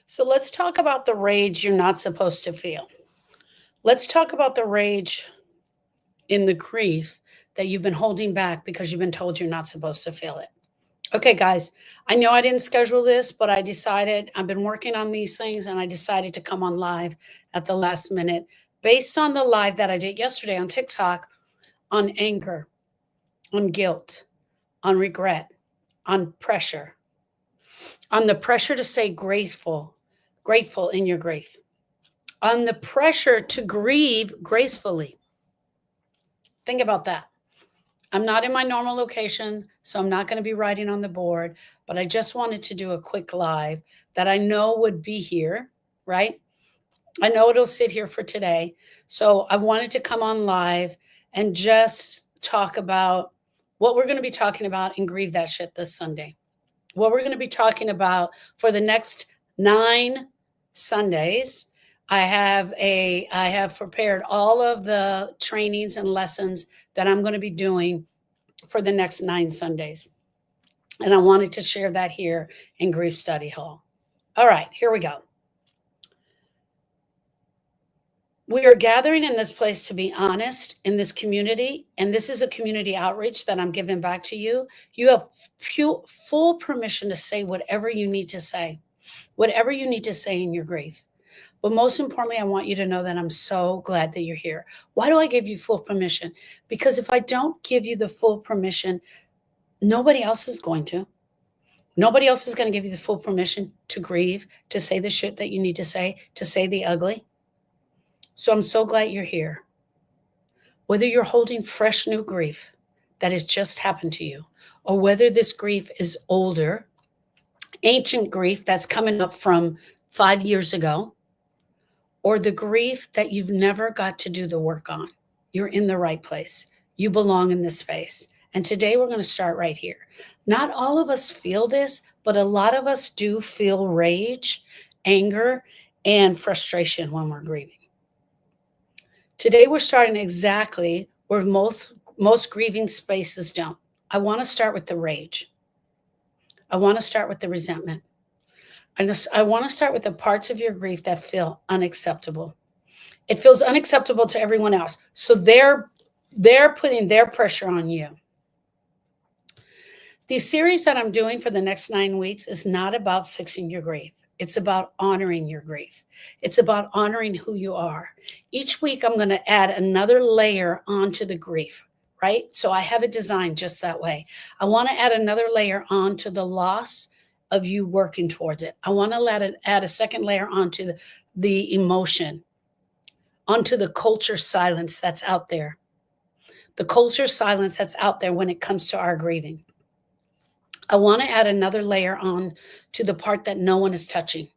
So let's talk about the rage you're not supposed to feel. Let's talk about the rage in the grief that you've been holding back because you've been told you're not supposed to feel it. Okay, guys, I know I didn't schedule this, but I decided I've been working on these things and I decided to come on live at the last minute based on the live that I did yesterday on TikTok on anger, on guilt, on regret, on pressure, on the pressure to stay grateful in your grief, on the pressure to grieve gracefully. Think about that. I'm not in my normal location, so I'm not going to be writing on the board, but I just wanted to do a quick live that I know would be here, right? I know it'll sit here for today. So I wanted to come on live and just talk about what we're going to be talking about in Grieve That Shit this Sunday. What we're going to be talking about for the next 9 Sundays. I have prepared all of the trainings and lessons that I'm going to be doing for the next 9 Sundays. And I wanted to share that here in Grief Study Hall. All right, here we go. We are gathering in this place to be honest in this community, and this is a community outreach that I'm giving back to you. You have full permission to say whatever you need to say, whatever you need to say in your grief. But most importantly, I want you to know that I'm so glad that you're here. Why do I give you full permission? Because if I don't give you the full permission, nobody else is going to. Nobody else is going to give you the full permission to grieve, to say the shit that you need to say the ugly. So I'm so glad you're here. Whether you're holding fresh new grief that has just happened to you, or whether this grief is older, ancient grief that's coming up from 5 years ago, or the grief that you've never got to do the work on, you're in the right place. You belong in this space. And today we're going to start right here. Not all of us feel this, but a lot of us do feel rage, anger, and frustration when we're grieving. Today we're starting exactly where most grieving spaces don't. I want to start with the rage. I want to start with the resentment. I want to start with the parts of your grief that feel unacceptable. It feels unacceptable to everyone else. So they're putting their pressure on you. The series that I'm doing for the next 9 weeks is not about fixing your grief. It's about honoring your grief. It's about honoring who you are. Each week, I'm going to add another layer onto the grief, right? So I have it designed just that way. I want to add another layer onto the loss of you working towards it. I want to add a second layer onto the emotion, onto the culture silence that's out there. The culture silence that's out there when it comes to our grieving. I want to add another layer on to the part that no one is touching,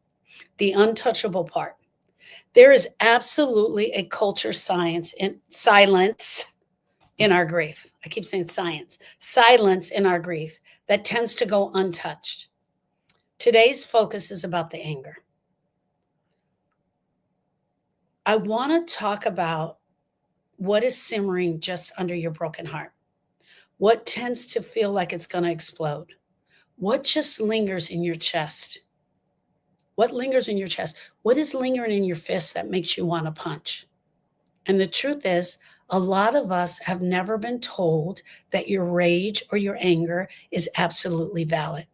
the untouchable part. There is absolutely a culture silence in our grief. I keep saying silence in our grief that tends to go untouched. Today's focus is about the anger. I want to talk about what is simmering just under your broken heart. What tends to feel like it's going to explode? What just lingers in your chest? What lingers in your chest? What is lingering in your fist that makes you want to punch? And the truth is, a lot of us have never been told that your rage or your anger is absolutely valid.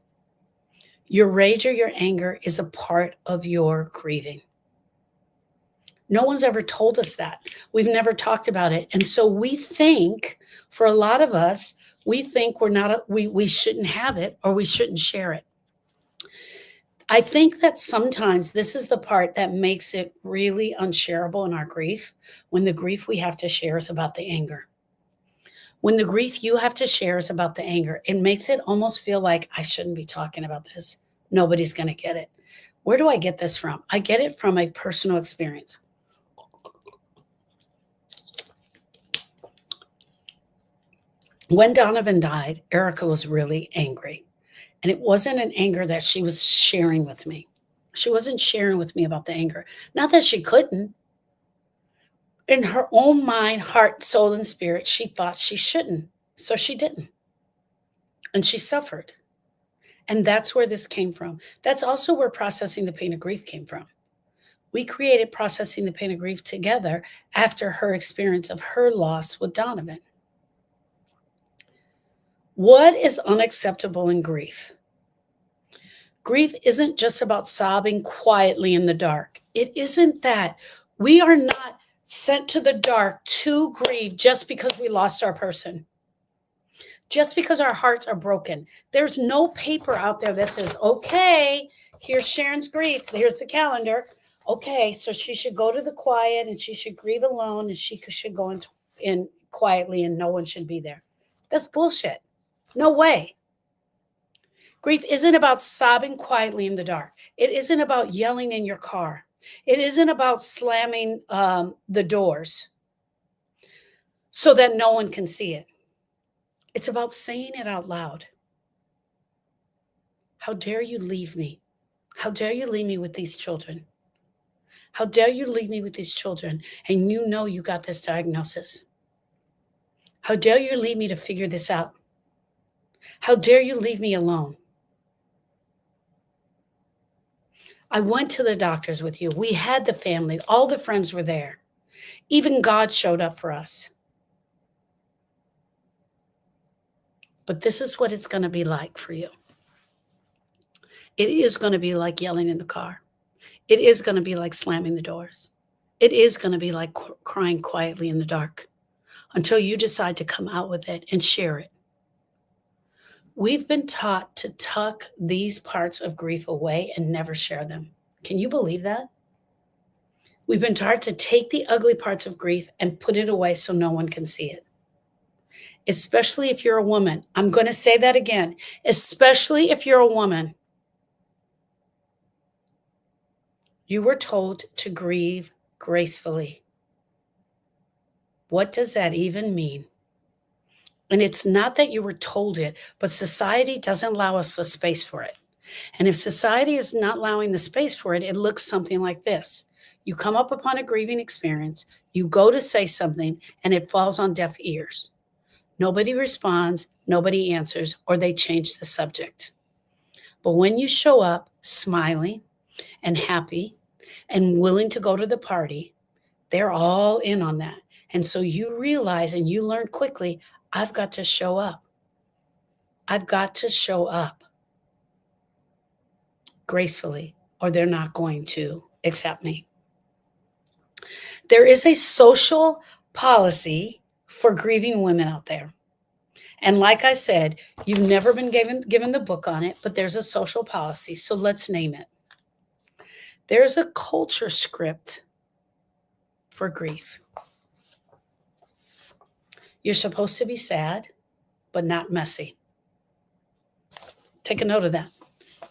Your rage or your anger is a part of your grieving. No one's ever told us that. We've never talked about it. And so we think, for a lot of us, we think we shouldn't have it or we shouldn't share it. I think that sometimes this is the part that makes it really unshareable in our grief, when the grief we have to share is about the anger. When the grief you have to share is about the anger, it makes it almost feel like I shouldn't be talking about this. Nobody's going to get it. Where do I get this from? I get it from a personal experience. When Donovan died, Erica was really angry. And it wasn't an anger that she was sharing with me. She wasn't sharing with me about the anger. Not that she couldn't. In her own mind, heart, soul, and spirit, she thought she shouldn't. So she didn't. And she suffered. And that's where this came from. That's also where processing the pain of grief came from. We created processing the pain of grief together after her experience of her loss with Donovan. What is unacceptable in grief? Grief isn't just about sobbing quietly in the dark. It isn't that. We are not sent to the dark to grieve just because we lost our person, just because our hearts are broken. There's no paper out there that says, okay, here's Sharon's grief. Here's the calendar. Okay, so she should go to the quiet and she should grieve alone and she should go in quietly and no one should be there. That's bullshit. No way. Grief isn't about sobbing quietly in the dark. It isn't about yelling in your car. It isn't about slamming the doors so that no one can see it. It's about saying it out loud. How dare you leave me? How dare you leave me with these children? How dare you leave me with these children and you know you got this diagnosis? How dare you leave me to figure this out? How dare you leave me alone? I went to the doctors with you. We had the family. All the friends were there. Even God showed up for us. But this is what it's going to be like for you. It is going to be like yelling in the car. It is going to be like slamming the doors. It is going to be like crying quietly in the dark until you decide to come out with it and share it. We've been taught to tuck these parts of grief away and never share them. Can you believe that? We've been taught to take the ugly parts of grief and put it away so no one can see it. Especially if you're a woman. I'm going to say that again. Especially if you're a woman. You were told to grieve gracefully. What does that even mean? And it's not that you were told it, but society doesn't allow us the space for it. And if society is not allowing the space for it, it looks something like this. You come up upon a grieving experience, you go to say something, and it falls on deaf ears. Nobody responds, nobody answers, or they change the subject. But when you show up smiling and happy and willing to go to the party, they're all in on that. And so you realize and you learn quickly, I've got to show up. I've got to show up gracefully, or they're not going to accept me. There is a social policy for grieving women out there. And like I said, you've never been given the book on it, but there's a social policy. So let's name it. There's a culture script for grief. You're supposed to be sad, but not messy. Take a note of that.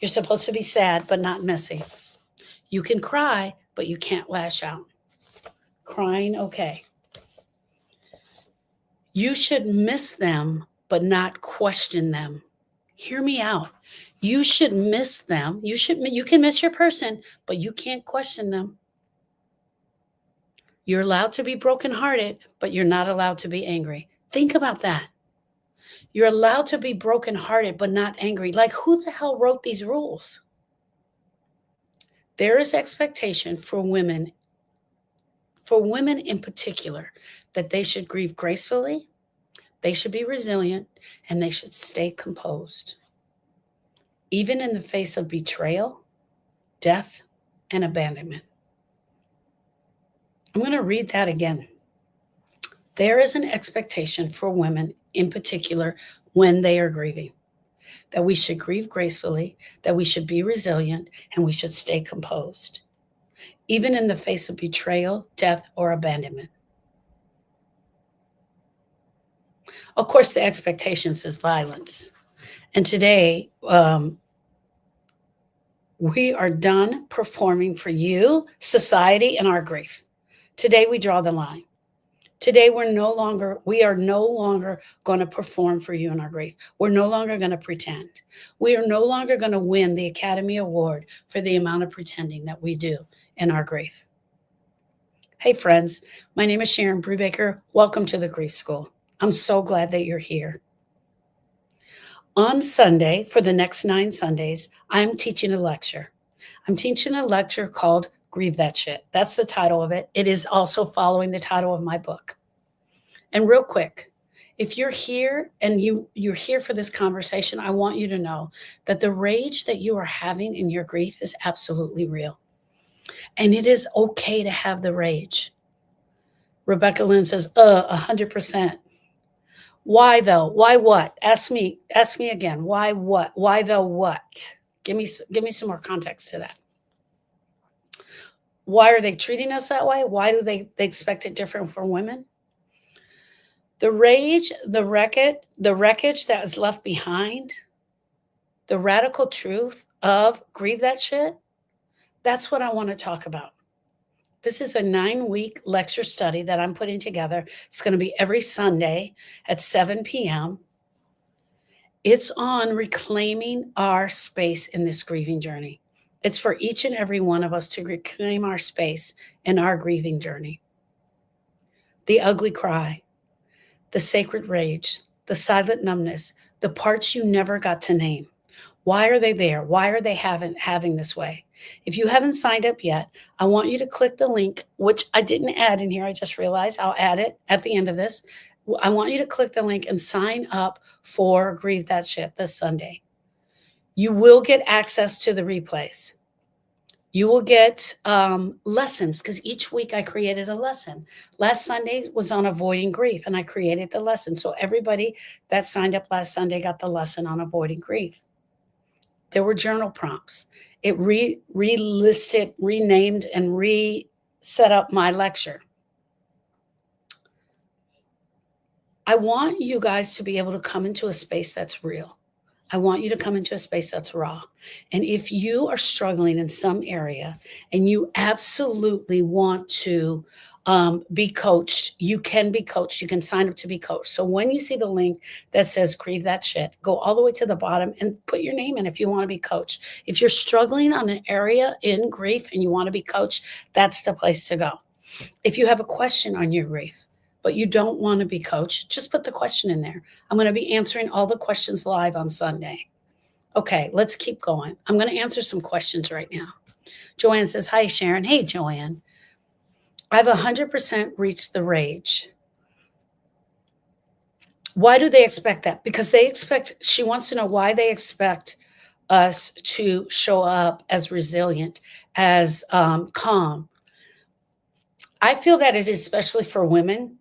You're supposed to be sad, but not messy. You can cry, but you can't lash out. Crying, okay. You should miss them, but not question them. Hear me out. You should miss them. You can miss your person, but you can't question them. You're allowed to be brokenhearted, but you're not allowed to be angry. Think about that. You're allowed to be brokenhearted, but not angry. Like, who the hell wrote these rules? There is expectation for women in particular, that they should grieve gracefully, they should be resilient, and they should stay composed. Even in the face of betrayal, death, and abandonment. I'm going to read that again. There is an expectation for women in particular when they are grieving, that we should grieve gracefully, that we should be resilient, and we should stay composed, even in the face of betrayal, death, or abandonment. Of course, the expectations is violence. And today, we are done performing for you, society, and our grief. Today, we draw the line. Today, we are no longer going to perform for you in our grief. We're no longer going to pretend. We are no longer going to win the Academy Award for the amount of pretending that we do in our grief. Hey, friends, my name is Sharon Brubaker. Welcome to the Grief School. I'm so glad that you're here. On Sunday, for the next 9 Sundays, I'm teaching a lecture. I'm teaching a lecture called Grieve That Shit. That's the title of it. It is also following the title of my book. And real quick, if you're here and you're here for this conversation, I want you to know that the rage that you are having in your grief is absolutely real. And it is okay to have the rage. Rebecca Lynn says, 100%. Why though? Why what? Ask me again. Why what? Why the what? Give me some more context to that. Why are they treating us that way? Why do they expect it different from women? The rage, the wreckage that is left behind, the radical truth of grieve that shit, that's what I want to talk about. This is a 9-week lecture study that I'm putting together. It's going to be every Sunday at 7 p.m. It's on reclaiming our space in this grieving journey. It's for each and every one of us to reclaim our space in our grieving journey. The ugly cry, the sacred rage, the silent numbness, the parts you never got to name. Why are they there? Why are they having this way? If you haven't signed up yet, I want you to click the link, which I didn't add in here. I just realized I'll add it at the end of this. I want you to click the link and sign up for Grieve That Shit this Sunday. You will get access to the replays. You will get lessons, because each week I created a lesson. Last Sunday was on avoiding grief, and I created the lesson. So everybody that signed up last Sunday got the lesson on avoiding grief. There were journal prompts. It relisted, renamed, and reset up my lecture. I want you guys to be able to come into a space that's real. I want you to come into a space that's raw. And if you are struggling in some area and you absolutely want to be coached, you can be coached. You can sign up to be coached. So when you see the link that says Grieve That Shit, go all the way to the bottom and put your name in if you want to be coached. If you're struggling on an area in grief and you want to be coached, that's the place to go. If you have a question on your grief, but you don't want to be coached, just put the question in there. I'm going to be answering all the questions live on Sunday. Okay, let's keep going. I'm going to answer some questions right now. Joanne says, hi, Sharon. Hey, Joanne. I've 100% reached the rage. Why do they expect that? Because she wants to know why they expect us to show up as resilient, as calm. I feel that it is especially for women,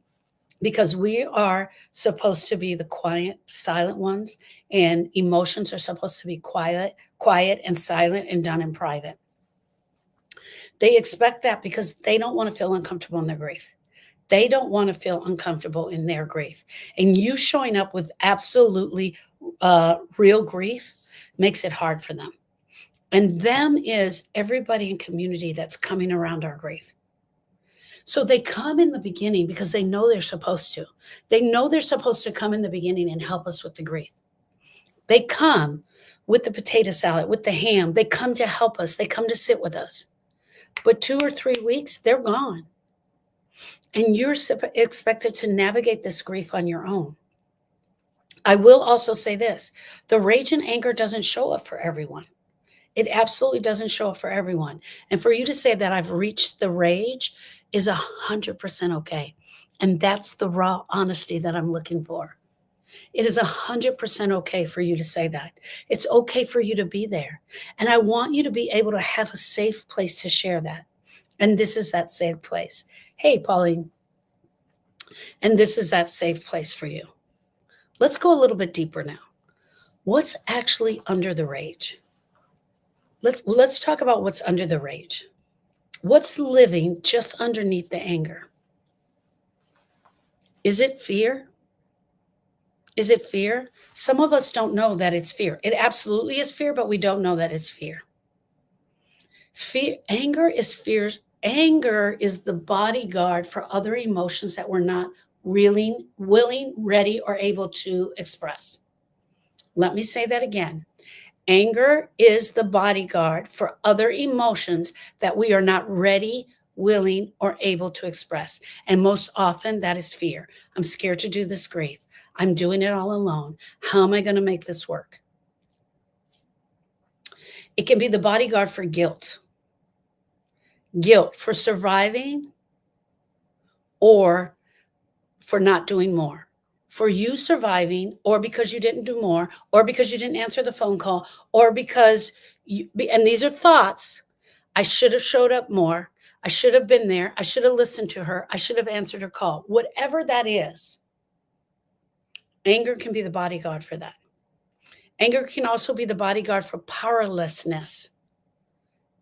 because we are supposed to be the quiet, silent ones, and emotions are supposed to be quiet and silent and done in private. They expect that because they don't want to feel uncomfortable in their grief. They don't want to feel uncomfortable in their grief. And you showing up with absolutely real grief makes it hard for them. And them is everybody in community that's coming around our grief. So they come in the beginning because they know they're supposed to. They know they're supposed to come in the beginning and help us with the grief. They come with the potato salad, with the ham. They come to help us. They come to sit with us. But 2 or 3 weeks, they're gone. And you're expected to navigate this grief on your own. I will also say this. The rage and anger doesn't show up for everyone. It absolutely doesn't show up for everyone. And for you to say that I've reached the rage is 100% okay. And that's the raw honesty that I'm looking for. It is 100% okay for you to say that. It's okay for you to be there. And I want you to be able to have a safe place to share that. And this is that safe place. Hey, Pauline. And this is that safe place for you. Let's go a little bit deeper now. What's actually under the rage? Let's talk about what's under the rage. What's living just underneath the anger? Is it fear? Is it fear? Some of us don't know that it's fear. It absolutely is fear, but we don't know that it's fear. Anger is fear. Anger is the bodyguard for other emotions that we're not willing, ready, or able to express. Let me say that again. Anger is the bodyguard for other emotions that we are not ready, willing, or able to express. And most often that is fear. I'm scared to do this grief. I'm doing it all alone. How am I going to make this work? It can be the bodyguard for guilt. Guilt for surviving or for not doing more. For you surviving, or because you didn't do more, or because you didn't answer the phone call, or because you, and these are thoughts. I should have showed up more. I should have been there. I should have listened to her. I should have answered her call. Whatever that is, anger can be the bodyguard for that. Anger can also be the bodyguard for powerlessness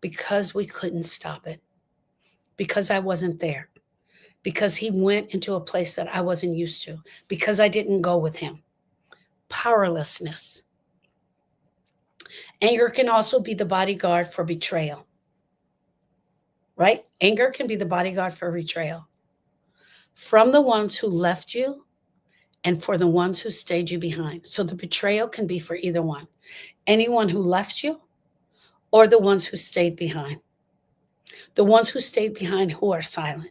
because we couldn't stop it, because I wasn't there, because he went into a place that I wasn't used to, because I didn't go with him. Powerlessness. Anger can also be the bodyguard for betrayal, right? Anger can be the bodyguard for betrayal from the ones who left you and for the ones who stayed you behind. So the betrayal can be for either one, anyone who left you or the ones who stayed behind. The ones who stayed behind who are silent.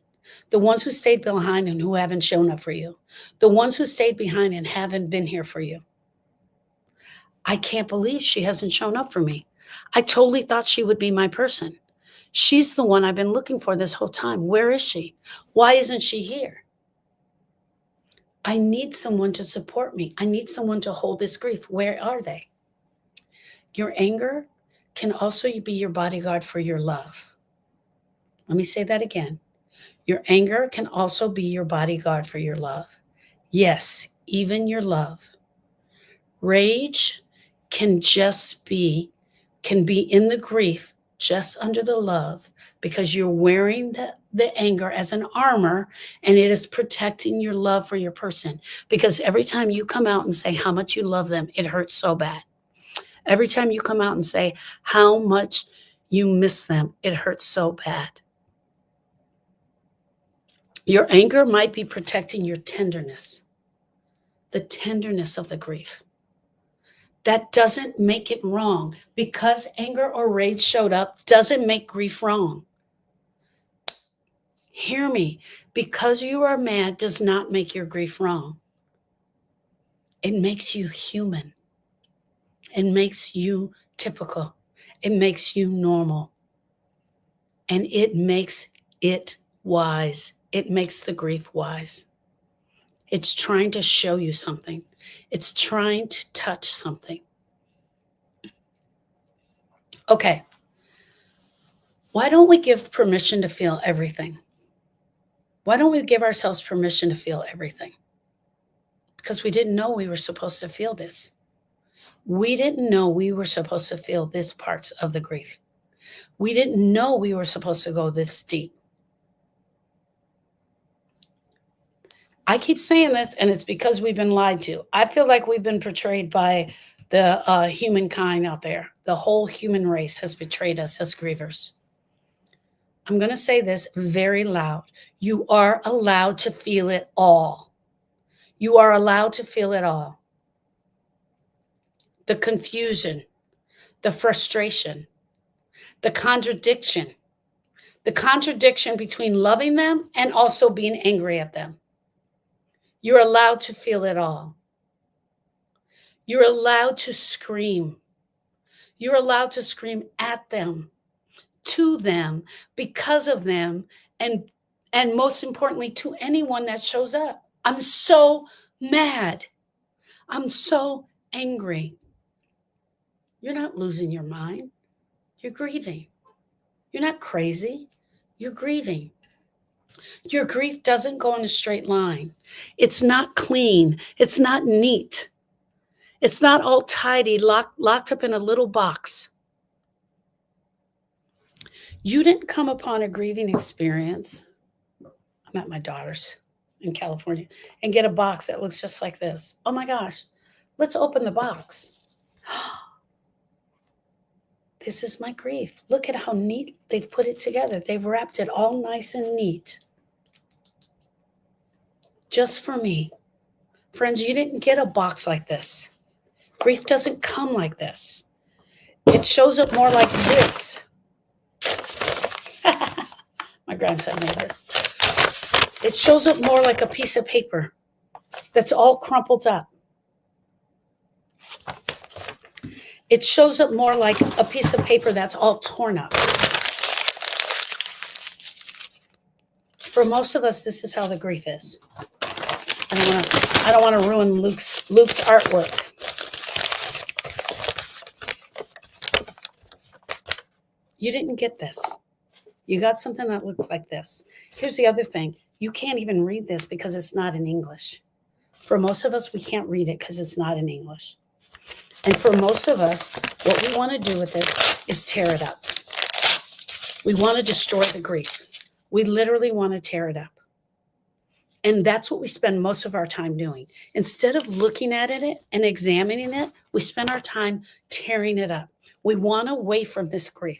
The ones who stayed behind and who haven't shown up for you. The ones who stayed behind and haven't been here for you. I can't believe she hasn't shown up for me. I totally thought she would be my person. She's the one I've been looking for this whole time. Where is she? Why isn't she here? I need someone to support me. I need someone to hold this grief. Where are they? Your anger can also be your bodyguard for your love. Let me say that again. Your anger can also be your bodyguard for your love. Yes, even your love. Rage can be in the grief, just under the love, because you're wearing the anger as an armor, and it is protecting your love for your person. Because every time you come out and say how much you love them, it hurts so bad. Every time you come out and say how much you miss them, it hurts so bad. Your anger might be protecting your tenderness, the tenderness of the grief. That doesn't make it wrong. Because anger or rage showed up doesn't make grief wrong. Hear me. Because you are mad does not make your grief wrong. It makes you human. It makes you typical. It makes you normal. And it makes it wise. It makes the grief wise. It's trying to show you something. It's trying to touch something. Okay. Why don't we give permission to feel everything? Why don't we give ourselves permission to feel everything? Because we didn't know we were supposed to feel this. We didn't know we were supposed to feel this parts of the grief. We didn't know we were supposed to go this deep. I keep saying this, and it's because we've been lied to. I feel like we've been portrayed by the humankind out there. The whole human race has betrayed us as grievers. I'm going to say this very loud. You are allowed to feel it all. You are allowed to feel it all. The confusion, the frustration, the contradiction between loving them and also being angry at them. You're allowed to feel it all. You're allowed to scream. You're allowed to scream at them, to them, because of them, and most importantly, to anyone that shows up. I'm so mad. I'm so angry. You're not losing your mind. You're grieving. You're not crazy. You're grieving. Your grief doesn't go in a straight line. It's not clean. It's not neat. It's not all tidy, locked up in a little box. You didn't come upon a grieving experience. I'm at my daughter's in California and get a box that looks just like this. Oh my gosh, let's open the box. This is my grief. Look at how neat they've put it together. They've wrapped it all nice and neat. Just for me. Friends, you didn't get a box like this. Grief doesn't come like this. It shows up more like this. My grandson made this. It shows up more like a piece of paper. that's all crumpled up. It shows up more like a piece of paper that's all torn up. For most of us, this is how the grief is. I don't want to ruin Luke's artwork. You didn't get this. You got something that looks like this. Here's the other thing. You can't even read this because it's not in English. For most of us, we can't read it because it's not in English. And for most of us, what we want to do with it is tear it up. We want to destroy the grief. We literally want to tear it up. And that's what we spend most of our time doing. Instead of looking at it and examining it, we spend our time tearing it up. We want away from this grief.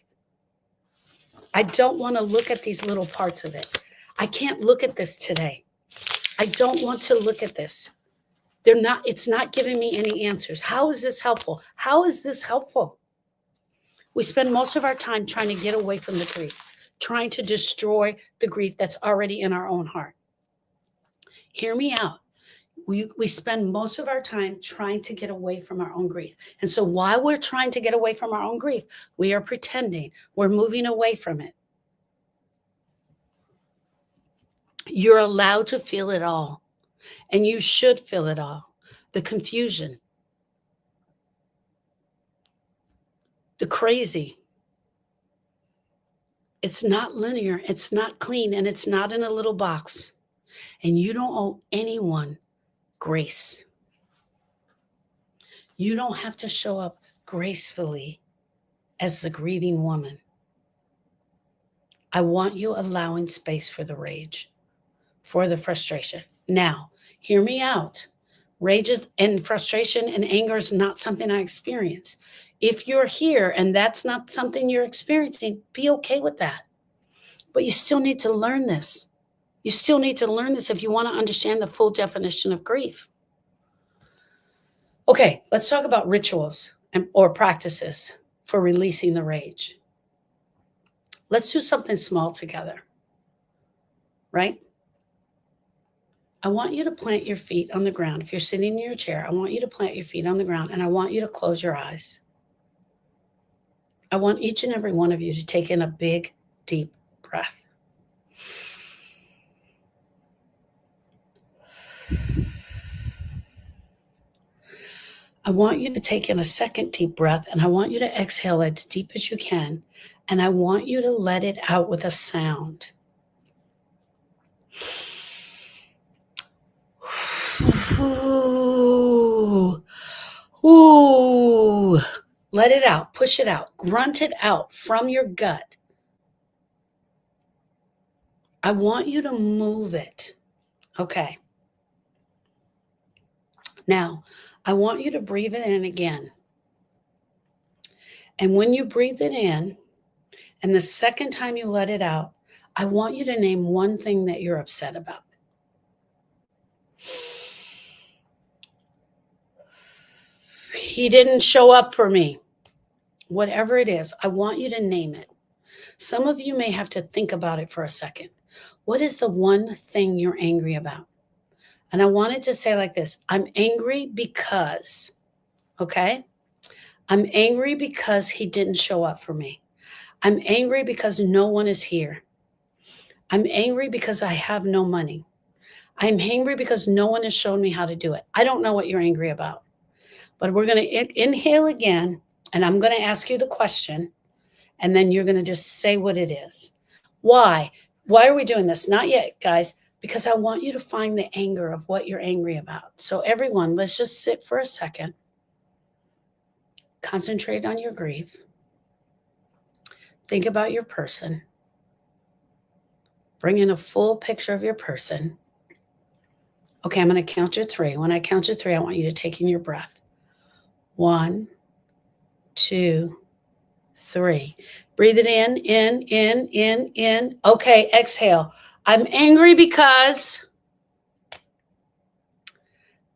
I don't want to look at these little parts of it. I can't look at this today. I don't want to look at this. It's not giving me any answers. How is this helpful? How is this helpful? We spend most of our time trying to get away from the grief, trying to destroy the grief that's already in our own heart. Hear me out. We spend most of our time trying to get away from our own grief. And so while we're trying to get away from our own grief, we are pretending we're moving away from it. You're allowed to feel it all, and you should feel it all. The confusion, the crazy. It's not linear, it's not clean, and it's not in a little box. And you don't owe anyone grace. You don't have to show up gracefully as the grieving woman. I want you allowing space for the rage, for the frustration. Now, hear me out. Rage and frustration and anger is not something I experience. If you're here and that's not something you're experiencing, be okay with that. But you still need to learn this. You still need to learn this if you want to understand the full definition of grief. Okay, let's talk about rituals or practices for releasing the rage. Let's do something small together, right? I want you to plant your feet on the ground. If you're sitting in your chair, I want you to plant your feet on the ground, and I want you to close your eyes. I want each and every one of you to take in a big, deep breath. I want you to take in a second deep breath, and I want you to exhale as deep as you can, and I want you to let it out with a sound. Ooh. Ooh. Let it out. Push it out. Grunt it out from your gut. I want you to move it. Okay. Now, I want you to breathe it in again. And when you breathe it in, and the second time you let it out, I want you to name one thing that you're upset about. He didn't show up for me. Whatever it is, I want you to name it. Some of you may have to think about it for a second. What is the one thing you're angry about? And I wanted to say like this, I'm angry because, okay? I'm angry because he didn't show up for me. I'm angry because no one is here. I'm angry because I have no money. I'm angry because no one has shown me how to do it. I don't know what you're angry about, but we're going to inhale again, and I'm going to ask you the question, and then you're going to just say what it is. Why? Why are we doing this? Not yet, guys, because I want you to find the anger of what you're angry about. So everyone, let's just sit for a second. Concentrate on your grief. Think about your person. Bring in a full picture of your person. Okay, I'm going to count to 3. When I count to 3, I want you to take in your breath. 1, 2, 3. Breathe it in. Okay, exhale. I'm angry because.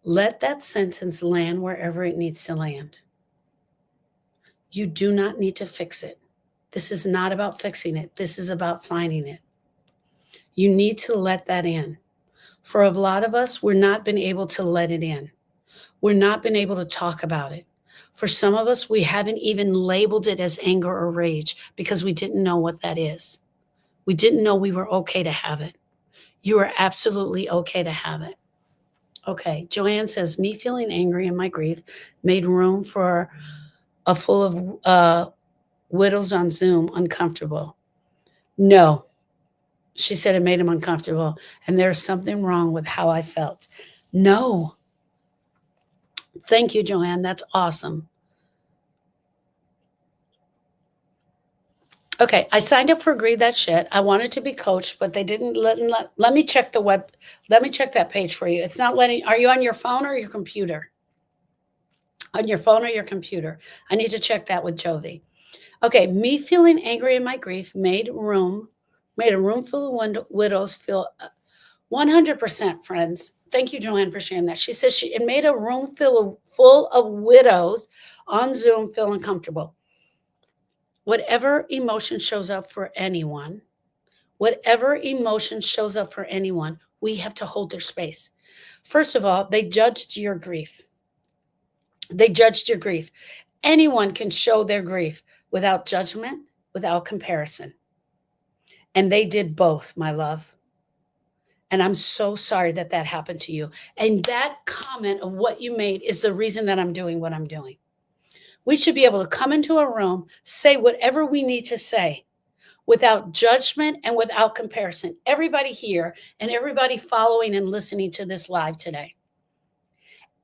Let that sentence land wherever it needs to land. You do not need to fix it. This is not about fixing it. This is about finding it. You need to let that in. For a lot of us, we're not been able to let it in. We're not been able to talk about it. For some of us, we haven't even labeled it as anger or rage because we didn't know what that is. We didn't know we were okay to have it. You are absolutely okay to have it. Okay, Joanne says, me feeling angry in my grief made room for a full of widows on Zoom uncomfortable. No, she said it made him uncomfortable, and there's something wrong with how I felt. No. Thank you, Joanne. That's awesome. Okay, I signed up for Grieve That Shit. I wanted to be coached, but they didn't let me check the web. Let me check that page for you. It's not letting. Are you on your phone or your computer? On your phone or your computer? I need to check that with Jovi. Okay, me feeling angry in my grief made a room full of widows feel 100%, friends. Thank you, Joanne, for sharing that. She says it made a room full of widows on Zoom feel uncomfortable. Whatever emotion shows up for anyone, we have to hold their space. First of all, they judged your grief. Anyone can show their grief without judgment, without comparison. And they did both, my love. And I'm so sorry that happened to you. And that comment of what you made is the reason that I'm doing what I'm doing. We should be able to come into a room, say whatever we need to say without judgment and without comparison. Everybody here and everybody following and listening to this live today.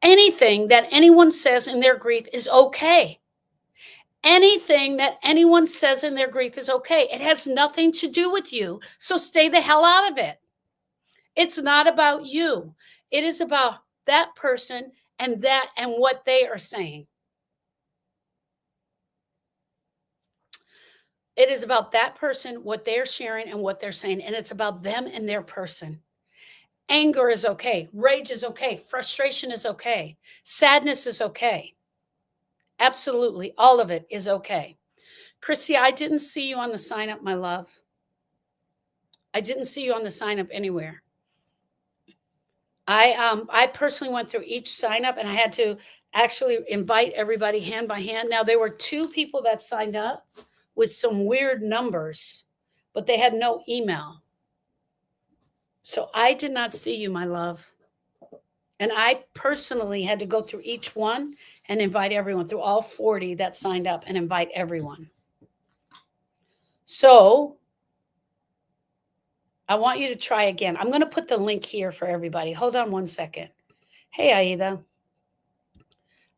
Anything that anyone says in their grief is okay. Anything that anyone says in their grief is okay. It has nothing to do with you. So stay the hell out of it. It's not about you. It is about that person and what they are saying. It is about that person, what they're sharing and what they're saying. And it's about them and their person. Anger is okay. Rage is okay. Frustration is okay. Sadness is okay. Absolutely. All of it is okay. Chrissy, I didn't see you on the sign up, my love. I didn't see you on the sign up anywhere. I personally went through each sign up and I had to actually invite everybody hand by hand. Now there were 2 people that signed up with some weird numbers, but they had no email. So I did not see you, my love. And I personally had to go through each one and invite everyone, through all 40 that signed up, and invite everyone. So I want you to try again. I'm going to put the link here for everybody. Hold on one second. Hey, Aida.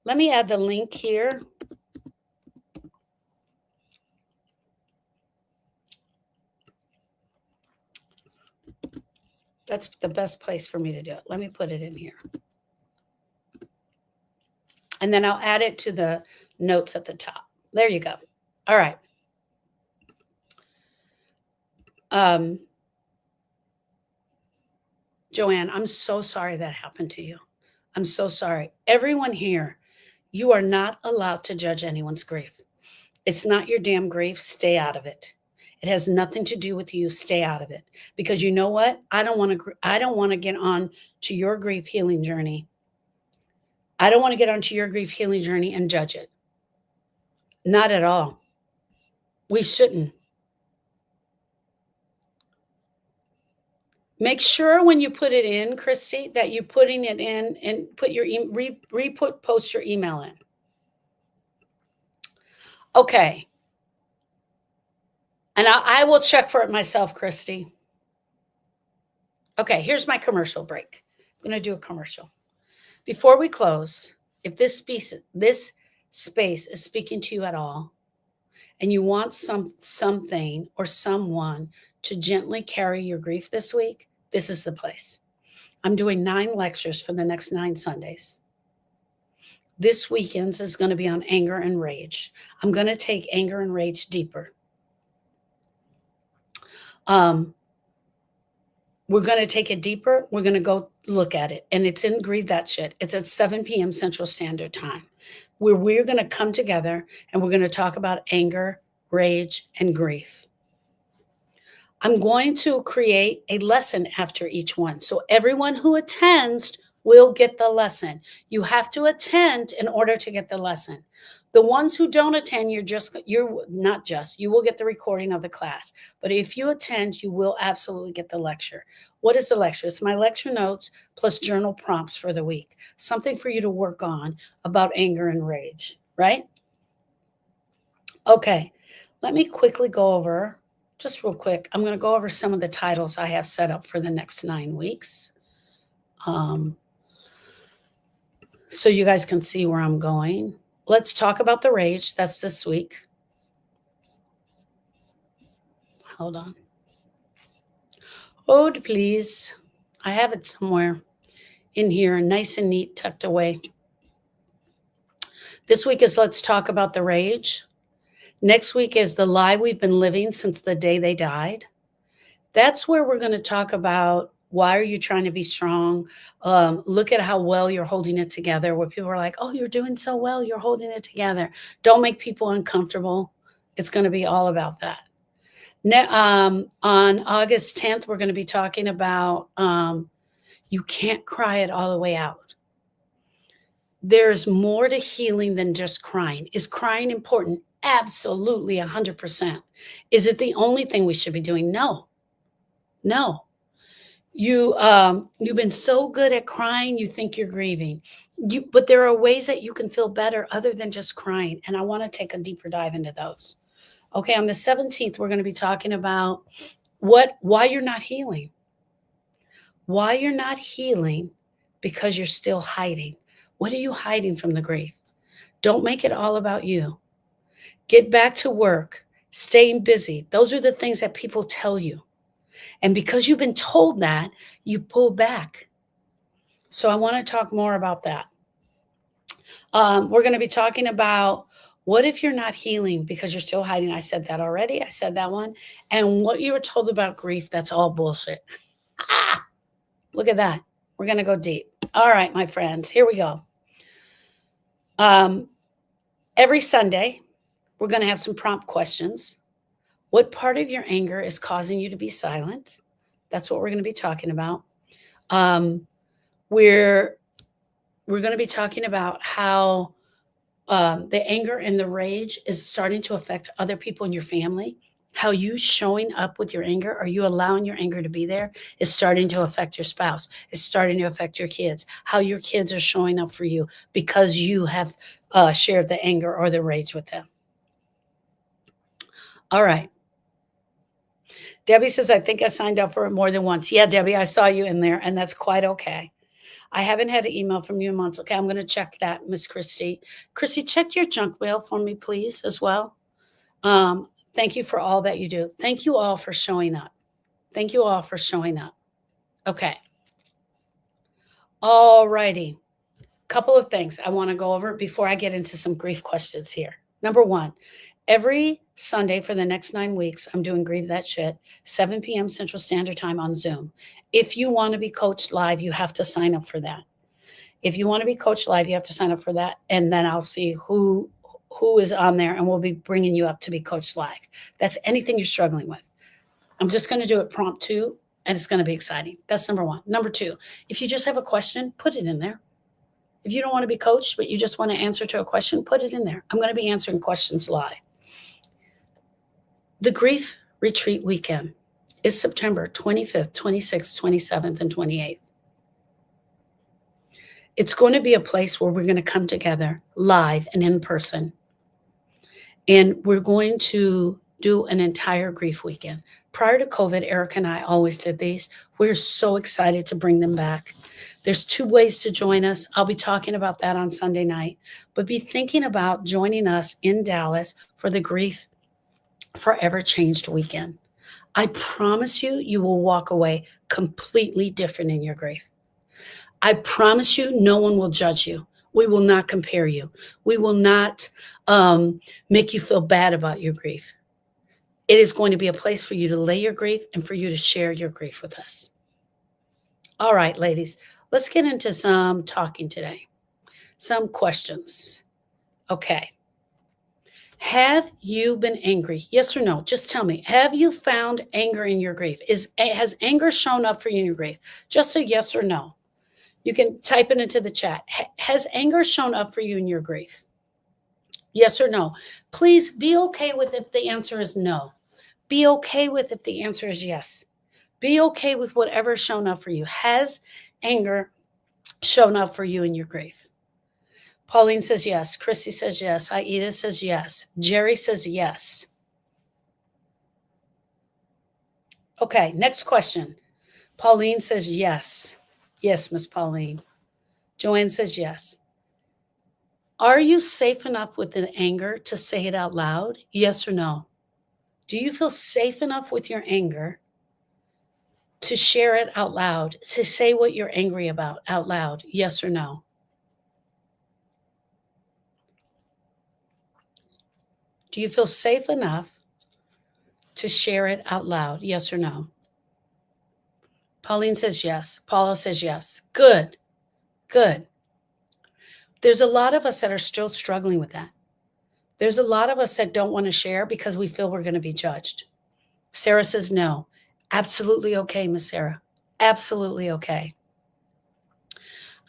Let me add the link here. That's the best place for me to do it. Let me put it in here. And then I'll add it to the notes at the top. There you go. All right. Joanne, I'm so sorry that happened to you. I'm so sorry. Everyone here, you are not allowed to judge anyone's grief. It's not your damn grief. Stay out of it. It has nothing to do with you. Stay out of it. Because you know what? I don't want to get on to your grief healing journey. I don't want to get onto your grief healing journey and judge it. Not at all. We shouldn't. Make sure when you put it in, Christy, that you're putting it in and put your post your email in. Okay. And I will check for it myself, Christy. Okay, here's my commercial break. I'm going to do a commercial. Before we close, if this space is speaking to you at all, and you want something or someone to gently carry your grief this week, this is the place. I'm doing 9 lectures for the next 9 Sundays. This weekend's is going to be on anger and rage. I'm going to take anger and rage deeper. We're going to take it deeper. We're going to go look at it. And it's in Grieve That Shit. It's at 7 p.m. Central Standard Time, where we're going to come together and we're going to talk about anger, rage, and grief. I'm going to create a lesson after each one. So everyone who attends will get the lesson. You have to attend in order to get the lesson. The ones who don't attend, you're not just, you will get the recording of the class. But if you attend, you will absolutely get the lecture. What is the lecture? It's my lecture notes plus journal prompts for the week. Something for you to work on about anger and rage, right? Okay, let me quickly go over, just real quick, I'm going to go over some of the titles I have set up for the next 9 weeks. So you guys can see where I'm going. Let's talk about the rage. That's this week. Hold on. Hold, please. I have it somewhere in here, nice and neat, tucked away. This week is let's talk about the rage. Next week is the lie we've been living since the day they died. That's where we're going to talk about why are you trying to be strong? Look at how well you're holding it together, where people are like, oh, you're doing so well. You're holding it together. Don't make people uncomfortable. It's going to be all about that. On August 10th, we're going to be talking about you can't cry it all the way out. There's more to healing than just crying. Is crying important? Absolutely, 100%. Is it the only thing we should be doing? No. You've been so good at crying, you think you're grieving. But there are ways that you can feel better other than just crying. And I want to take a deeper dive into those. Okay, on the 17th, we're going to be talking about why you're not healing. Why you're not healing because you're still hiding. What are you hiding from the grief? Don't make it all about you. Get back to work, staying busy. Those are the things that people tell you. And because you've been told that, you pull back. So I want to talk more about that. We're going to be talking about what if you're not healing because you're still hiding. I said that already. I said that one. And what you were told about grief, that's all bullshit. Look at that. We're going to go deep. All right, my friends, here we go. Every Sunday, we're going to have some prompt questions. What part of your anger is causing you to be silent? That's what we're going to be talking about. We're going to be talking about how the anger and the rage is starting to affect other people in your family. How you showing up with your anger, are you allowing your anger to be there, is starting to affect your spouse. It's starting to affect your kids. How your kids are showing up for you because you have shared the anger or the rage with them. All right. Debbie says, I think I signed up for it more than once. Yeah, Debbie, I saw you in there, and that's quite okay. I haven't had an email from you in months. Okay, I'm going to check that, Miss Christy. Christy, check your junk mail for me, please, as well. Thank you for all that you do. Thank you all for showing up. Thank you all for showing up. Okay. All righty. Couple of things I want to go over before I get into some grief questions here. Number one, every Sunday for the next 9 weeks, I'm doing Grieve That Shit, 7 p.m. Central Standard Time on Zoom. If you want to be coached live, you have to sign up for that. If you want to be coached live, you have to sign up for that. And then I'll see who is on there, and we'll be bringing you up to be coached live. That's anything you're struggling with. I'm just going to do it prompt 2, and it's going to be exciting. That's number 1. Number 2, if you just have a question, put it in there. If you don't want to be coached, but you just want to answer to a question, put it in there. I'm going to be answering questions live. The Grief Retreat Weekend is September 25th, 26th, 27th, and 28th. It's going to be a place where we're going to come together live and in person. And we're going to do an entire grief weekend. Prior to COVID, Erica and I always did these. We're so excited to bring them back. There's 2 ways to join us. I'll be talking about that on Sunday night, but be thinking about joining us in Dallas for the Grief Forever Changed weekend. I promise you, you will walk away completely different in your grief. I promise you, no one will judge you. We will not compare you. We will not make you feel bad about your grief. It is going to be a place for you to lay your grief and for you to share your grief with us. All right, ladies, let's get into some talking today. Some questions. Okay. Have you been angry? Yes or no? Just tell me. Have you found anger in your grief? Has anger shown up for you in your grief? Just a yes or no. You can type it into the chat. Has anger shown up for you in your grief? Yes or no? Please be okay with if the answer is no. Be okay with if the answer is yes. Be okay with whatever's shown up for you. Has anger shown up for you in your grief? Pauline says yes. Chrissy says yes. Aida says yes. Jerry says yes. Okay, next question. Pauline says yes. Yes, Miss Pauline. Joanne says yes. Are you safe enough with the anger to say it out loud? Yes or no? Do you feel safe enough with your anger to share it out loud, to say what you're angry about out loud? Yes or no? Do you feel safe enough to share it out loud? Yes or no? Pauline says yes. Paula says yes. Good. Good. There's a lot of us that are still struggling with that. There's a lot of us that don't want to share because we feel we're going to be judged. Sarah says no. Absolutely okay, Miss Sarah. Absolutely okay.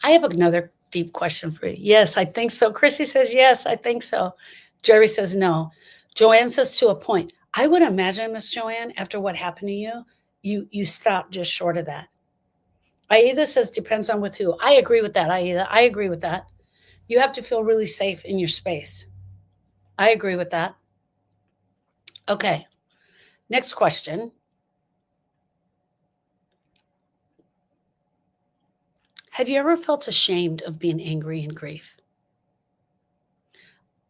I have another deep question for you. Yes, I think so. Chrissy says yes, I think so. Jerry says no. Joanne says to a point. I would imagine, Miss Joanne, after what happened to you, you stopped just short of that. Aida says depends on with who. I agree with that, Aida. I agree with that. You have to feel really safe in your space. I agree with that. Okay. Next question. Have you ever felt ashamed of being angry and grief?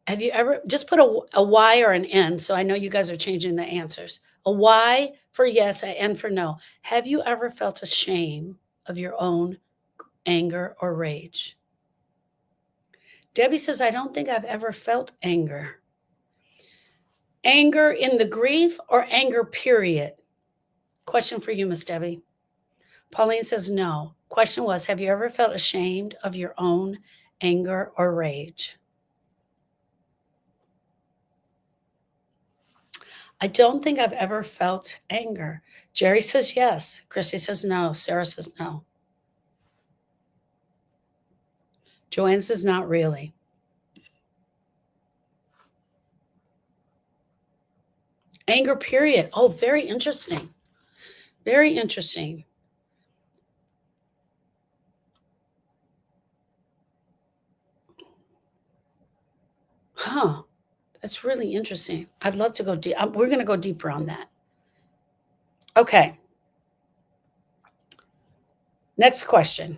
Have you ever just put a Y or an N? So I know you guys are changing the answers. A Y for yes, an N for no. Have you ever felt ashamed of your own anger or rage? Debbie says, I don't think I've ever felt anger. Anger in the grief or anger, period? Question for you, Miss Debbie. Pauline says, no. Question was, have you ever felt ashamed of your own anger or rage? I don't think I've ever felt anger. Jerry says yes. Chrissy says no. Sarah says no. Joanne says not really. Anger, period. Oh, very interesting. Very interesting. Huh. That's really interesting. I'd love to go deep. We're going to go deeper on that. Okay. Next question.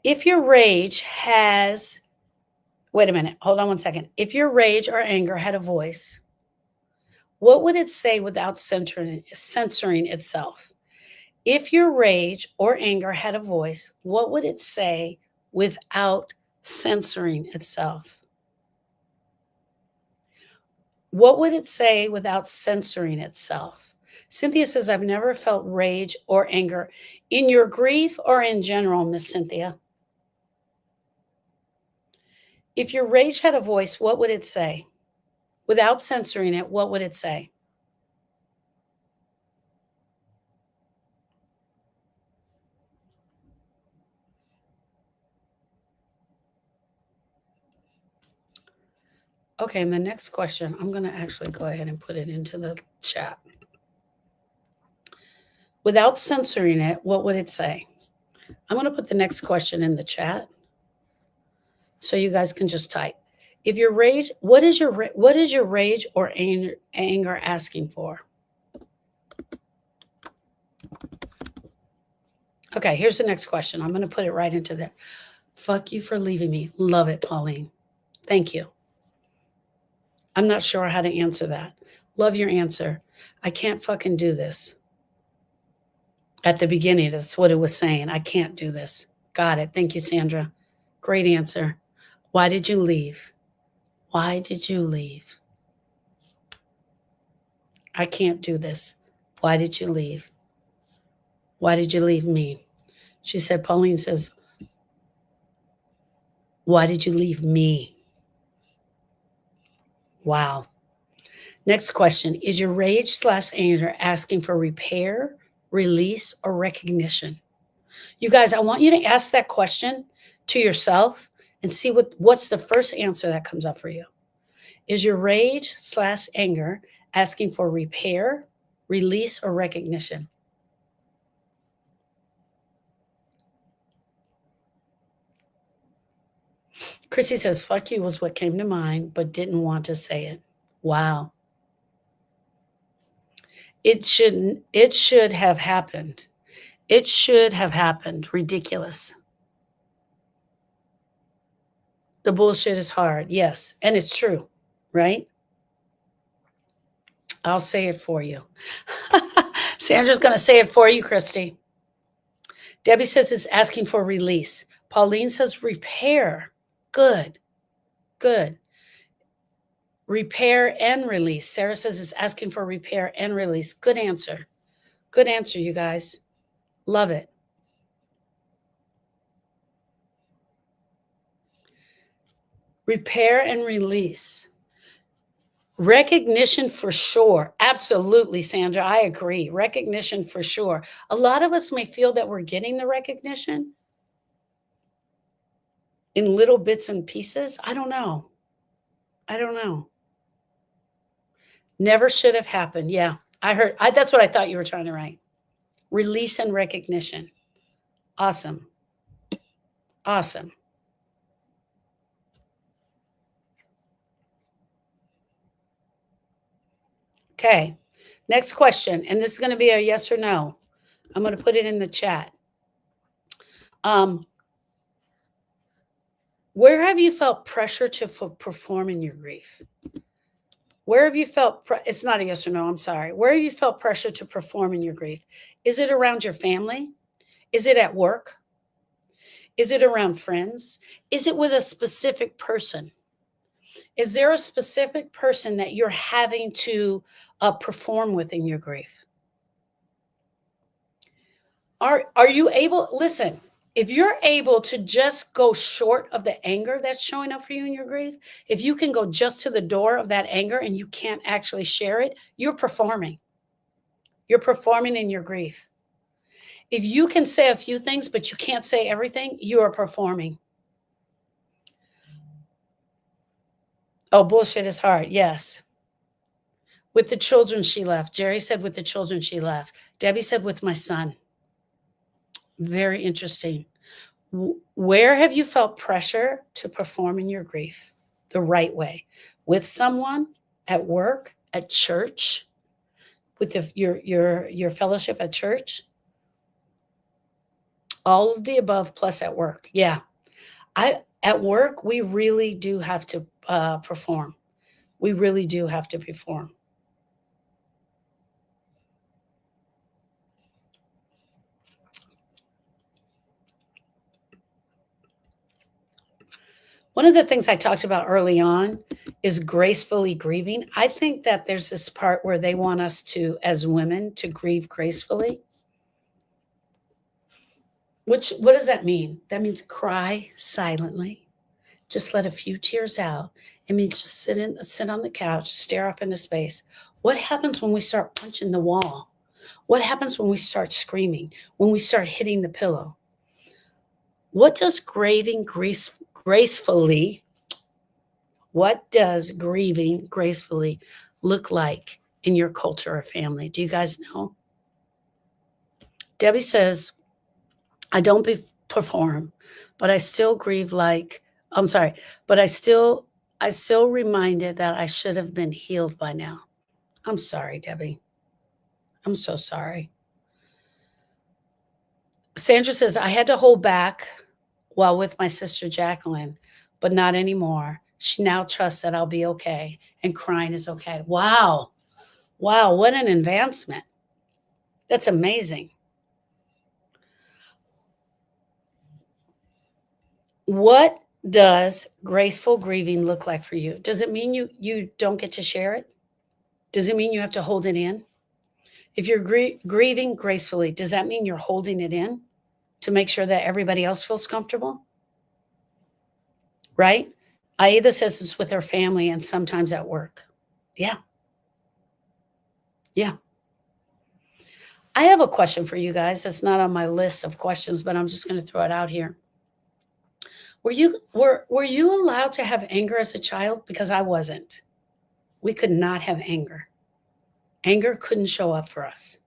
If your rage has, wait a minute, hold on one second. If your rage or anger had a voice, what would it say without censoring itself? If your rage or anger had a voice, what would it say without censoring itself? What would it say without censoring itself? Cynthia says, I've never felt rage or anger in your grief or in general, Miss Cynthia. If your rage had a voice, what would it say? Without censoring it, what would it say? Okay, and the next question, I'm going to actually go ahead and put it into the chat. Without censoring it, what would it say? I'm going to put the next question in the chat so you guys can just type. If your rage, what is your rage or anger asking for? Okay, here's the next question. I'm going to put it right into there. Fuck you for leaving me. Love it, Pauline. Thank you. I'm not sure how to answer that. Love your answer. I can't fucking do this. At the beginning, that's what it was saying. I can't do this. Got it. Thank you, Sandra. Great answer. Why did you leave? Why did you leave? I can't do this. Why did you leave? Why did you leave me? She said, Pauline says, Why did you leave me? Wow. Next question. Is your rage/anger asking for repair, release, or recognition? You guys, I want you to ask that question to yourself and see what's the first answer that comes up for you. Is your rage/anger asking for repair, release, or recognition? Chrissy says, fuck you was what came to mind, but didn't want to say it. Wow. It should have happened. It should have happened. Ridiculous. The bullshit is hard. Yes. And it's true, right? I'll say it for you. Sandra's going to say it for you, Christy. Debbie says it's asking for release. Pauline says repair. Good. Good. Repair and release. Sarah says it's asking for repair and release. Good answer. Good answer, you guys. Love it. Repair and release. Recognition for sure. Absolutely, Sandra. I agree. Recognition for sure. A lot of us may feel that we're getting the recognition in little bits and pieces. I don't know. Never should have happened. Yeah, that's what I thought you were trying to write. Release and recognition. Awesome. Awesome. Okay. Next question. And this is going to be a yes or no. I'm going to put it in the chat. Where have you felt pressure to perform in your grief? Where have you felt, it's not a yes or no, I'm sorry. Where have you felt pressure to perform in your grief? Is it around your family? Is it at work? Is it around friends? Is it with a specific person? Is there a specific person that you're having to perform with in your grief? Are you able, listen, if you're able to just go short of the anger that's showing up for you in your grief, if you can go just to the door of that anger and you can't actually share it, you're performing. You're performing in your grief. If you can say a few things, but you can't say everything, you are performing. Oh, bullshit is hard. Yes. With the children she left. Jerry said with the children she left. Debbie said with my son. Very interesting. Where have you felt pressure to perform in your grief the right way? With someone, at work, at church, with your fellowship at church? All of the above plus at work. Yeah. At work, we really do have to perform. We really do have to perform. One of the things I talked about early on is gracefully grieving. I think that there's this part where they want us to, as women, to grieve gracefully. What does that mean? That means cry silently. Just let a few tears out. It means just sit on the couch, stare off into space. What happens when we start punching the wall? What happens when we start screaming? When we start hitting the pillow? What does grieving gracefully look like in your culture or family? Do you guys know? Debbie says, I don't perform, but I still grieve but I still reminded that I should have been healed by now. I'm sorry, Debbie. I'm so sorry. Sandra says, I had to hold back while with my sister Jacqueline, but not anymore. She now trusts that I'll be okay and crying is okay. Wow. Wow, what an advancement. That's amazing. What does graceful grieving look like for you? Does it mean you don't get to share it? Does it mean you have to hold it in? If you're grieving gracefully, does that mean you're holding it in to make sure that everybody else feels comfortable? right? Aida says it's with her family and sometimes at work. Yeah. Yeah. I have a question for you guys. It's not on my list of questions, but I'm just going to throw it out here. Were you allowed to have anger as a child? Because I wasn't. We could not have anger. Anger couldn't show up for us.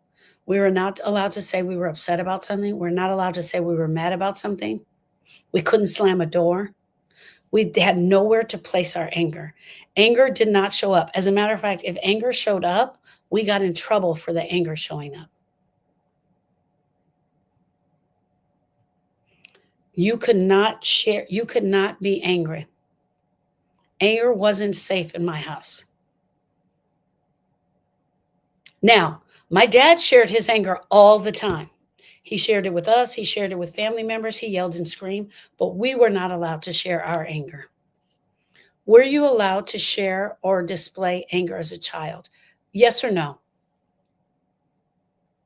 We were not allowed to say we were upset about something. We're not allowed to say we were mad about something. We couldn't slam a door. We had nowhere to place our anger. Anger did not show up. As a matter of fact, if anger showed up, we got in trouble for the anger showing up. You could not share, you could not be angry. Anger wasn't safe in my house. Now, my dad shared his anger all the time. He shared it with us, he shared it with family members, he yelled and screamed, but we were not allowed to share our anger. Were you allowed to share or display anger as a child? Yes or no?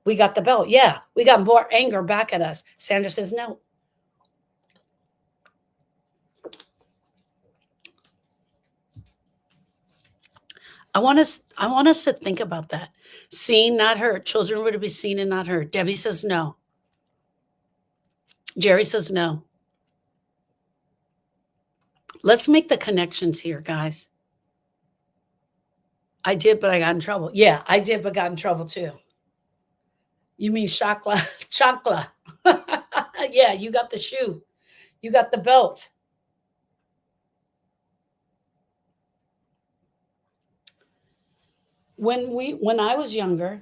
We got the belt. Yeah, we got more anger back at us. Sandra says no. I want us to think about that. Seen, not heard. Children were to be seen and not heard. Debbie says no. Jerry says no. Let's make the connections here, guys. I did, but I got in trouble. Yeah, I did, but got in trouble too. You mean chakla? Chakla. Yeah, you got the shoe. You got the belt. When I was younger,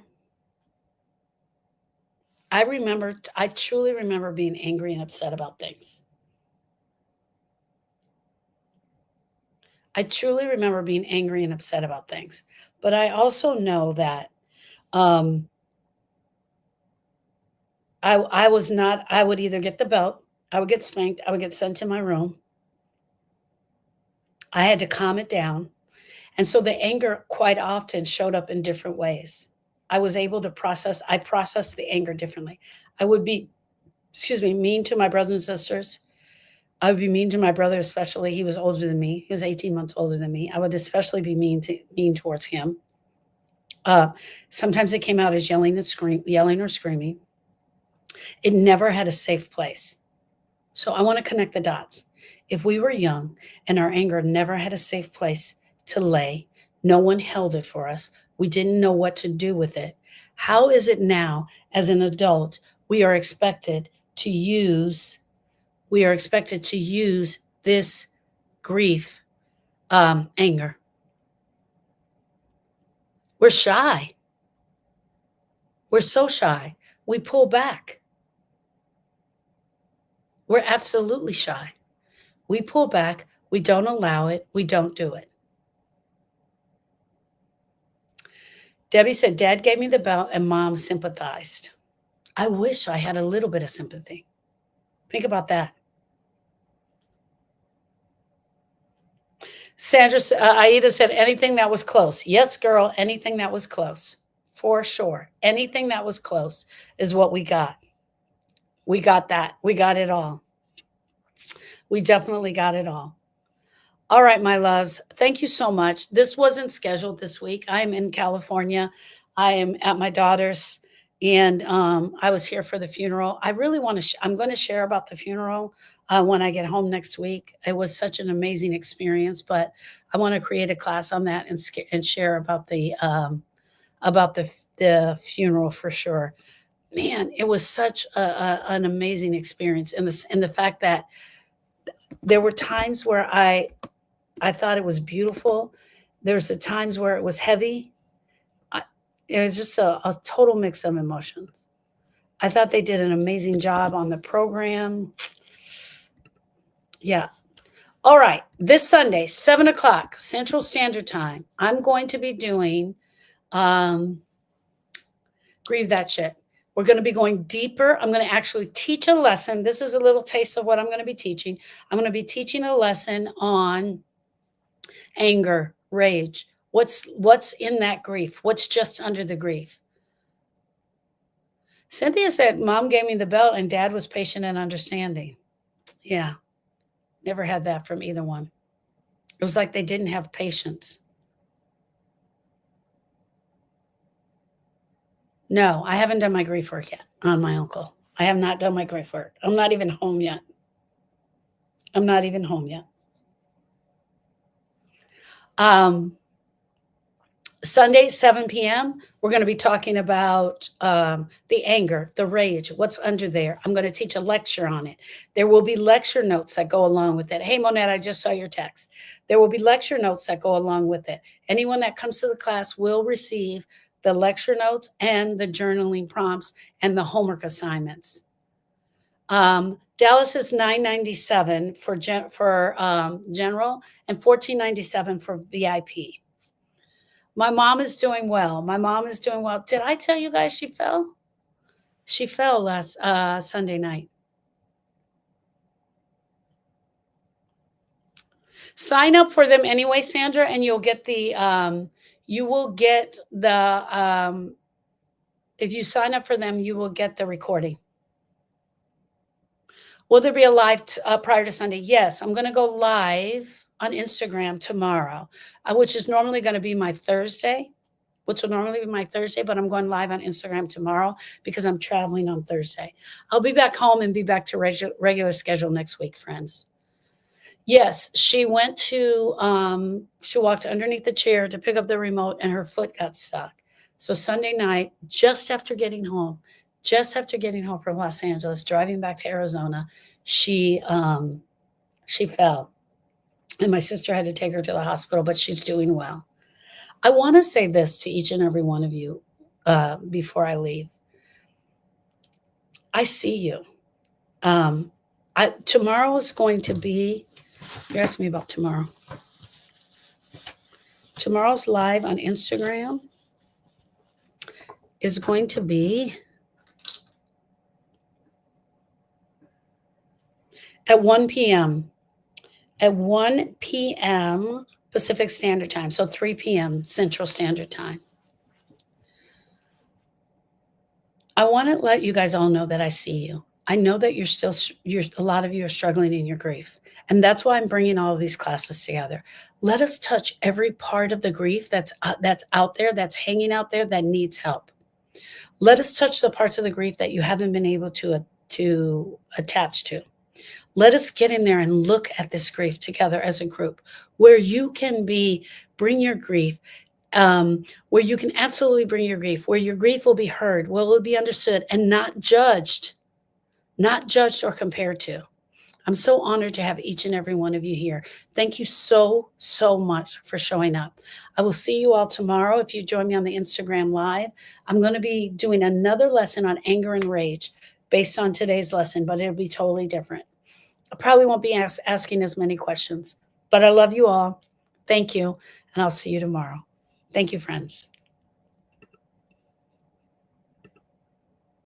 I truly remember being angry and upset about things. I truly remember being angry and upset about things. But I also know that um, I was not, I would either get the belt, I would get spanked, I would get sent to my room. I had to calm it down. And so the anger quite often showed up in different ways. I processed the anger differently. I would be, mean to my brothers and sisters. I would be mean to my brother, especially. He was older than me. He was 18 months older than me. I would especially be mean towards him. Uh, Sometimes it came out as yelling or screaming. It never had a safe place. So I want to connect the dots. If we were young and our anger never had a safe place to lay, no one held it for us, we didn't know what to do with it. How is it now, as an adult, we are expected to use this grief, anger? We're shy. We're so shy. We pull back. We're absolutely shy. We pull back. We don't allow it. We don't do it. Debbie said, Dad gave me the belt and Mom sympathized. I wish I had a little bit of sympathy. Think about that. Aida said, anything that was close. Yes, girl, anything that was close. For sure. Anything that was close is what we got. We got that. We got it all. We definitely got it all. All right, my loves. Thank you so much. This wasn't scheduled this week. I'm in California. I am at my daughter's, and I was here for the funeral. I really want to. I'm going to share about the funeral when I get home next week. It was such an amazing experience, but I want to create a class on that and share about the funeral for sure. Man, it was such an amazing experience, and the fact that there were times where I thought it was beautiful. There's the times where it was heavy. It was just a total mix of emotions. I thought they did an amazing job on the program. Yeah. All right. This Sunday, 7 o'clock Central Standard Time, I'm going to be doing Grieve That Shit. We're going to be going deeper. I'm going to actually teach a lesson. This is a little taste of what I'm going to be teaching. I'm going to be teaching a lesson on anger, rage. What's in that grief? What's just under the grief? Cynthia said, Mom gave me the belt and Dad was patient and understanding. Yeah. Never had that from either one. It was like they didn't have patience. No, I haven't done my grief work yet on my uncle. I have not done my grief work. I'm not even home yet. I'm not even home yet. Um, Sunday, 7 p.m., we're going to be talking about the anger, the rage, what's under there. I'm going to teach a lecture on it. There will be lecture notes that go along with it. Hey, Monette, I just saw your text. There will be lecture notes that go along with it. Anyone that comes to the class will receive the lecture notes and the journaling prompts and the homework assignments. Dallas is $9.97 for general and $14.97 for VIP. My mom is doing well. My mom is doing well. Did I tell you guys she fell? She fell last Sunday night. Sign up for them anyway, Sandra, and you'll get the if you sign up for them, you will get the recording. Will there be a live prior to Sunday? Yes, I'm going to go live on Instagram tomorrow, which is normally going to be my Thursday. Which will normally be my Thursday, but I'm going live on Instagram tomorrow because I'm traveling on Thursday. I'll be back home and be back to regular schedule next week, friends. Yes, she went to, she walked underneath the chair to pick up the remote and her foot got stuck. So Sunday night, just after getting home from Los Angeles, driving back to Arizona, she fell. And my sister had to take her to the hospital, but she's doing well. I want to say this to each and every one of you before I leave. I see you. Tomorrow is going to be, you asked me about tomorrow. Tomorrow's live on Instagram is going to be at 1 p.m. At 1 p.m. Pacific Standard Time, so 3 p.m. Central Standard Time. I want to let you guys all know that I see you. I know that a lot of you are struggling in your grief. And that's why I'm bringing all of these classes together. Let us touch every part of the grief that's out there, that's hanging out there, that needs help. Let us touch the parts of the grief that you haven't been able to attach to. Let us get in there and look at this grief together as a group, where you can bring your grief, where you can absolutely bring your grief, where your grief will be heard, will be understood, and not judged or compared to. I'm so honored to have each and every one of you here. Thank you so, so much for showing up. I will see you all tomorrow. If you join me on the Instagram Live, I'm going to be doing another lesson on anger and rage based on today's lesson, but it'll be totally different. I probably won't be asking as many questions, but I love you all. Thank you, and I'll see you tomorrow. Thank you, friends.